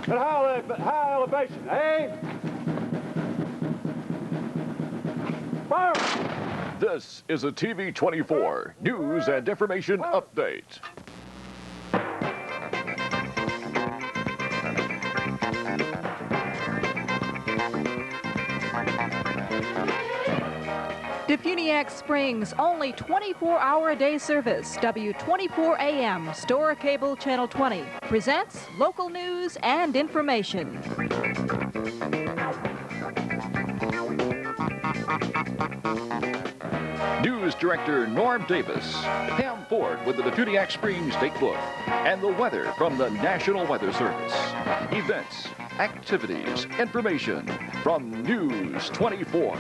At high elevation, aim. Fire! This is a TV24 News and Information Update. DeFuniak Springs, only 24-hour-a-day service. W24 AM, Store Cable Channel 20, presents local news and information. News Director Norm Davis, Pam Ford with the DeFuniak Springs State Book, and the weather from the National Weather Service. Events, activities, information from News 24.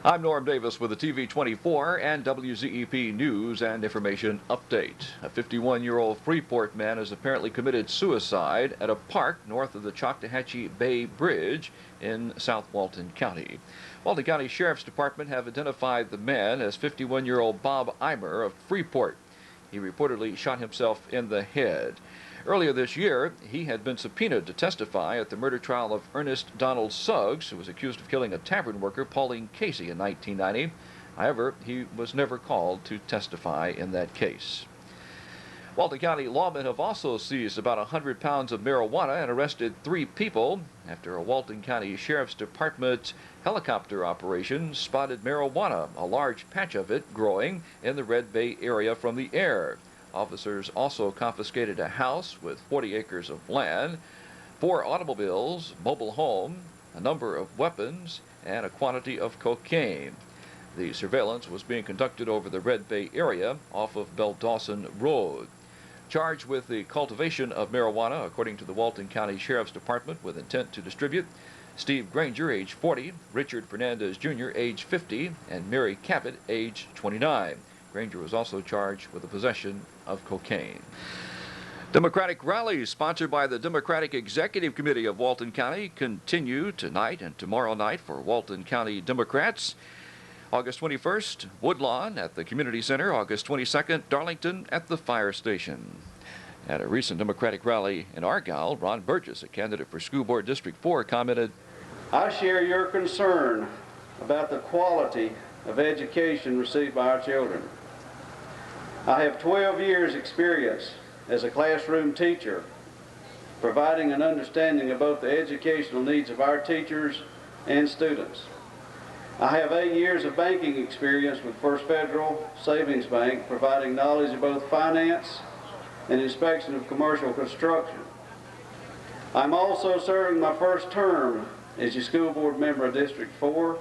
I'm Norm Davis with the TV24 and WZEP News and Information Update. A 51-year-old Freeport man has apparently committed suicide at a park north of the Choctawhatchee Bay Bridge in South Walton County. Walton County Sheriff's Department have identified the man as 51-year-old Bob Eimer of Freeport. He reportedly shot himself in the head. Earlier this year, he had been subpoenaed to testify at the murder trial of Ernest Donald Suggs, who was accused of killing a tavern worker, Pauline Cassey, in 1990. However, he was never called to testify in that case. Walton County lawmen have also seized about 100 pounds of marijuana and arrested 3 people after a Walton County Sheriff's Department helicopter operation spotted marijuana, a large patch of it growing in the Red Bay area from the air. Officers also confiscated a house with 40 acres of land, 4 automobiles, mobile home, a number of weapons, and a quantity of cocaine. The surveillance was being conducted over the Red Bay area off of Dawson Road. Charged with the cultivation of marijuana, according to the Walton County Sheriff's Department, with intent to distribute, Steve Granger, age 40, Richard Fernandez Jr., age 50, and Mary Cabot, age 29. Granger was also charged with the possession of cocaine. Democratic rallies sponsored by the Democratic Executive Committee of Walton County continue tonight and tomorrow night for Walton County Democrats. August 21st, Woodlawn at the Community Center. August 22nd, Darlington at the fire station. At a recent Democratic rally in Argyle, Ron Burgess, a candidate for School Board District 4, commented, "I share your concern about the quality of education received by our children. I have 12 years' experience as a classroom teacher, providing an understanding of both the educational needs of our teachers and students. I have 8 years of banking experience with First Federal Savings Bank, providing knowledge of both finance and inspection of commercial construction. I'm also serving my first term as your school board member of District 4,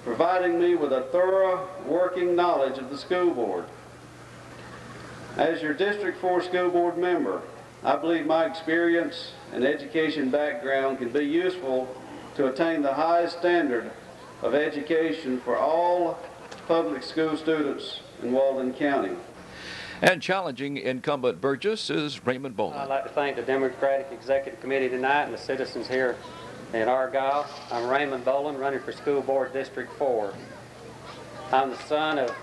providing me with a thorough working knowledge of the school board. As your District 4 school board member, I believe my experience and education background can be useful to attain the highest standard of education for all public school students in Walton County." And challenging incumbent Burgess is Raymond Bowman. I'd like to thank the Democratic Executive Committee tonight and the citizens here in Argyle. I'm Raymond Boland, running for School Board District 4. I'm the son of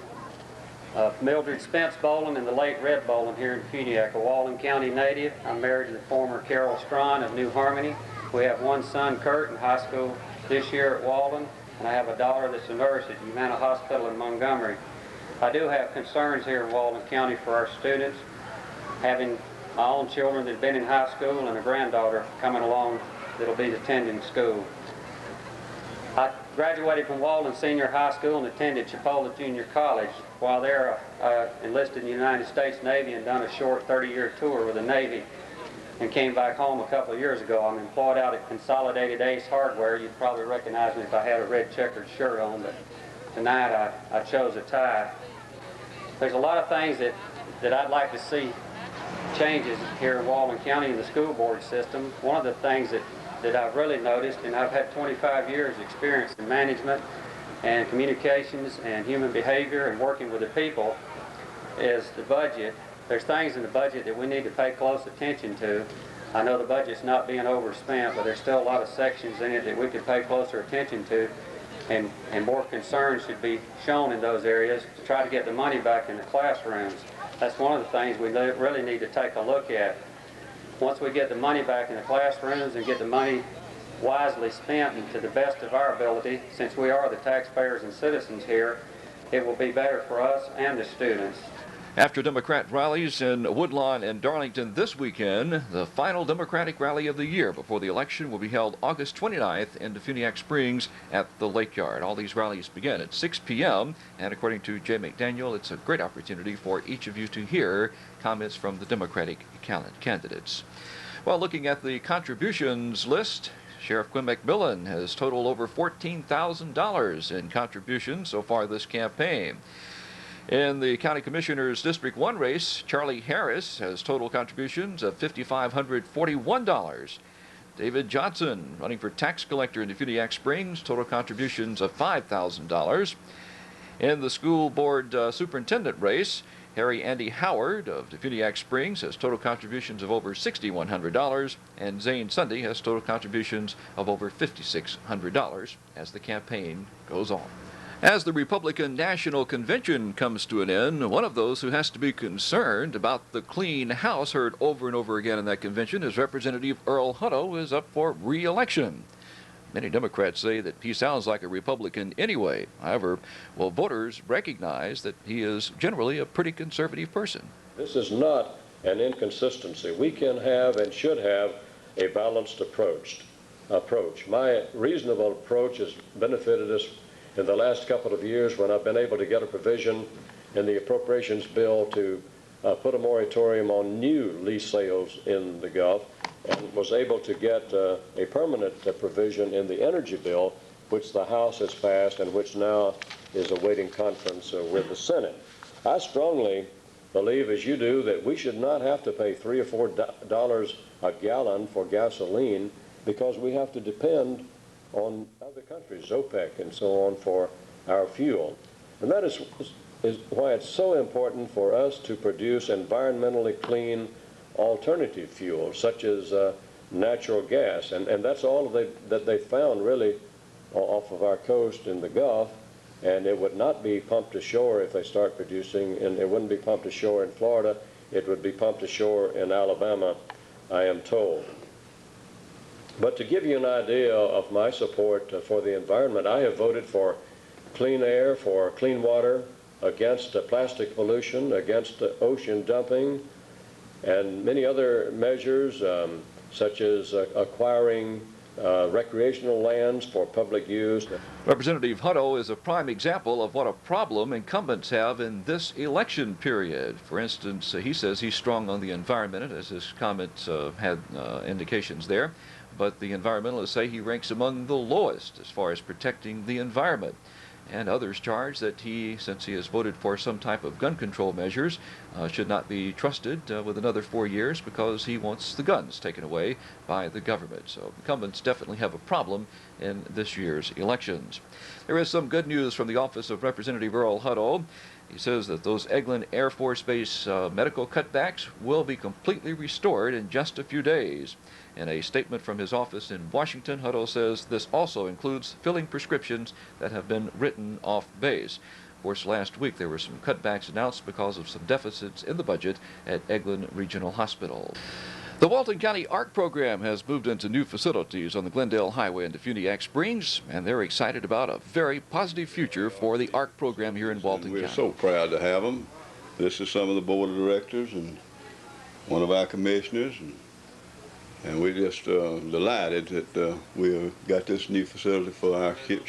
Mildred Spence Boland and the late Red Boland here in DeFuniak, a Walton County native. I'm married to the former Carol Strawn of New Harmony. We have one son, Kurt, in high school this year at Walton, and I have a daughter that's a nurse at Humana Hospital in Montgomery. I do have concerns here in Walton County for our students, having my own children that have been in high school and a granddaughter coming along that'll be attending school. I graduated from Walton Senior High School and attended Chipola Junior College. While there, I enlisted in the United States Navy and done a short 30-year tour with the Navy and came back home a couple of years ago. I'm employed out at Consolidated Ace Hardware. You'd probably recognize me if I had a red checkered shirt on, but tonight I chose a tie. There's a lot of things that I'd like to see changes here in Walton County in the school board system. One of the things that I've really noticed, and I've had 25 years experience in management and communications and human behavior and working with the people, is the budget. There's things in the budget that we need to pay close attention to. I know the budget's not being overspent, but there's still a lot of sections in it that we could pay closer attention to, and more concern should be shown in those areas to try to get the money back in the classrooms. That's one of the things we really need to take a look at. once we get the money back in the classrooms and get the money wisely spent and to the best of our ability, since we are the taxpayers and citizens here, it will be better for us and the students. After Democrat rallies in Woodlawn and Darlington this weekend, the final Democratic rally of the year before the election will be held August 29th in DeFuniak Springs at the Lake Yard. All these rallies begin at 6 p.m. and according to Jay McDaniel, it's a great opportunity for each of you to hear comments from the Democratic candidates. Well, looking at the contributions list, Sheriff Quinn McMillan has totaled over $14,000 in contributions so far this campaign. In the County Commissioner's District 1 race, Charlie Harris has total contributions of $5,541. David Johnson, running for tax collector in DeFuniak Springs, total contributions of $5,000. In the school board superintendent race, Harry Andy Howard of DeFuniak Springs has total contributions of over $6,100, and Zane Sunday has total contributions of over $5,600 as the campaign goes on. As the Republican National Convention comes to an end, one of those who has to be concerned about the clean house heard over and over again in that convention is Representative Earl Hutto, who is up for re-election. Many Democrats say that he sounds like a Republican anyway. However, voters recognize that he is generally a pretty conservative person. This is not an inconsistency. We can have and should have a balanced approach. My reasonable approach has benefited us in the last couple of years when I've been able to get a provision in the appropriations bill to put a moratorium on new lease sales in the Gulf, and was able to get a permanent provision in the energy bill, which the House has passed and which now is awaiting conference with the Senate. I strongly believe, as you do, that we should not have to pay $3 or $4 a gallon for gasoline because we have to depend on other countries, OPEC and so on, for our fuel. And that is why it's so important for us to produce environmentally clean alternative fuels, such as natural gas. And that's all that they found, really, off of our coast in the Gulf. And it would not be pumped ashore if they start producing, and it wouldn't be pumped ashore in Florida. It would be pumped ashore in Alabama, I am told. But to give you an idea of my support for the environment, I have voted for clean air, for clean water, against plastic pollution, against ocean dumping, and many other measures, such as acquiring recreational lands for public use. Representative Hutto is a prime example of what a problem incumbents have in this election period. For instance, he says he's strong on the environment, as his comments had indications there. But the environmentalists say he ranks among the lowest as far as protecting the environment. And others charge that he, since he has voted for some type of gun control measures, should not be trusted with another 4 years because he wants the guns taken away by the government. So incumbents definitely have a problem in this year's elections. There is some good news from the office of Representative Earl Hutto. He says that those Eglin Air Force Base medical cutbacks will be completely restored in just a few days. In a statement from his office in Washington, Hutto says this also includes filling prescriptions that have been written off base. Of course, last week there were some cutbacks announced because of some deficits in the budget at Eglin Regional Hospital. The Walton County ARC program has moved into new facilities on the Glendale Highway in DeFuniak Springs, and they're excited about a very positive future for the ARC program here in Walton County. We're so proud to have them. This is some of the board of directors and one of our commissioners, and we're just delighted that we've got this new facility for our kids.